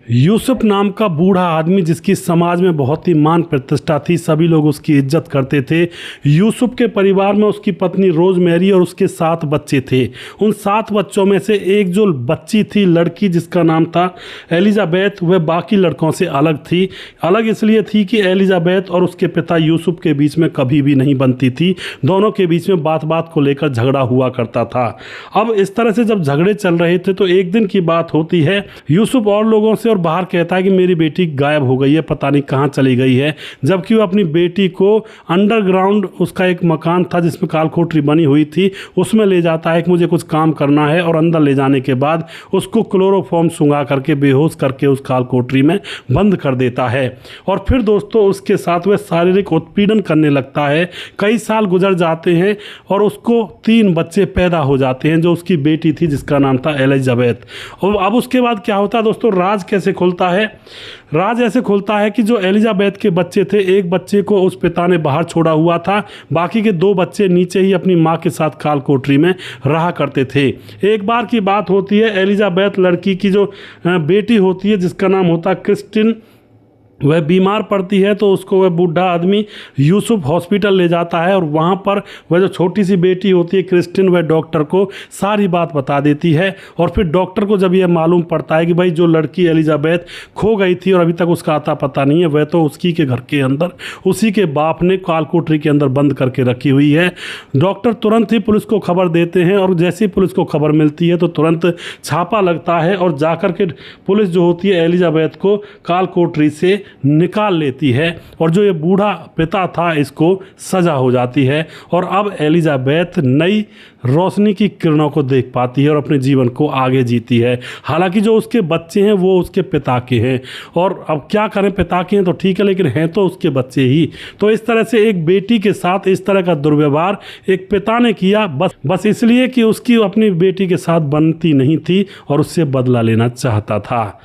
यूसुफ नाम का बूढ़ा आदमी जिसकी समाज में बहुत ही मान प्रतिष्ठा थी, सभी लोग उसकी इज्जत करते थे। यूसुफ के परिवार में उसकी पत्नी रोजमेरी और उसके 7 बच्चे थे। उन 7 बच्चों में से एक जो बच्ची थी, लड़की जिसका नाम था एलिजाबेथ, वह बाकी लड़कों से अलग थी। अलग इसलिए थी कि एलिजाबेथ और उसके पिता यूसुफ के बीच में कभी भी नहीं बनती थी। दोनों के बीच में बात बात को लेकर झगड़ा हुआ करता था। अब इस तरह से जब झगड़े चल रहे थे तो एक दिन की बात होती है, यूसुफ और लोगों से और बाहर कहता है कि मेरी बेटी गायब हो गई है, पता नहीं कहाँ चली गई है। जबकि वो अपनी बेटी को अंडरग्राउंड, उसका एक मकान था जिसमें कालकोठरी बनी हुई थी, उसमें ले जाता है कि मुझे कुछ काम करना है, और अंदर ले जाने के बाद उसको क्लोरोफॉर्म सुंघा करके बेहोश करके उस कालकोठरी में बंद कर देता है। और फिर दोस्तों उसके साथ वह शारीरिक उत्पीड़न करने लगता है। कई साल गुजर जाते हैं और उसको 3 बच्चे पैदा हो जाते हैं, जो उसकी बेटी थी जिसका नाम था एलिजाबेथ। और अब उसके बाद क्या होता है दोस्तों, राज कैसे खुलता है। राज ऐसे खुलता है कि जो एलिजाबेथ के बच्चे थे, एक बच्चे को उस पिता ने बाहर छोड़ा हुआ था, बाकी के 2 बच्चे नीचे ही अपनी माँ के साथ कालकोठरी में रहा करते थे। एक बार की बात होती है, एलिजाबेथ लड़की की जो बेटी होती है जिसका नाम होता है क्रिस्टिन, वह बीमार पड़ती है। तो उसको वह बूढ़ा आदमी यूसुफ हॉस्पिटल ले जाता है, और वहाँ पर वह जो छोटी सी बेटी होती है क्रिस्टिन, वह डॉक्टर को सारी बात बता देती है। और फिर डॉक्टर को जब यह मालूम पड़ता है कि भाई जो लड़की एलिजाबेथ खो गई थी और अभी तक उसका आता पता नहीं है, वह तो उसकी के घर के अंदर उसी के बाप ने कालकोठरी के अंदर बंद करके रखी हुई है। डॉक्टर तुरंत ही पुलिस को खबर देते हैं, और जैसे ही पुलिस को खबर मिलती है तो तुरंत छापा लगता है, और जाकर के पुलिस जो होती है एलिजाबेथ को कालकोठरी से निकाल लेती है। और जो ये बूढ़ा पिता था, इसको सजा हो जाती है, और अब एलिजाबेथ नई रोशनी की किरणों को देख पाती है और अपने जीवन को आगे जीती है। हालांकि जो उसके बच्चे हैं वो उसके पिता के हैं, और अब क्या करें, पिता के हैं तो ठीक है, लेकिन हैं तो उसके बच्चे ही। तो इस तरह से एक बेटी के साथ इस तरह का दुर्व्यवहार एक पिता ने किया, बस इसलिए कि उसकी अपनी बेटी के साथ बनती नहीं थी और उससे बदला लेना चाहता था।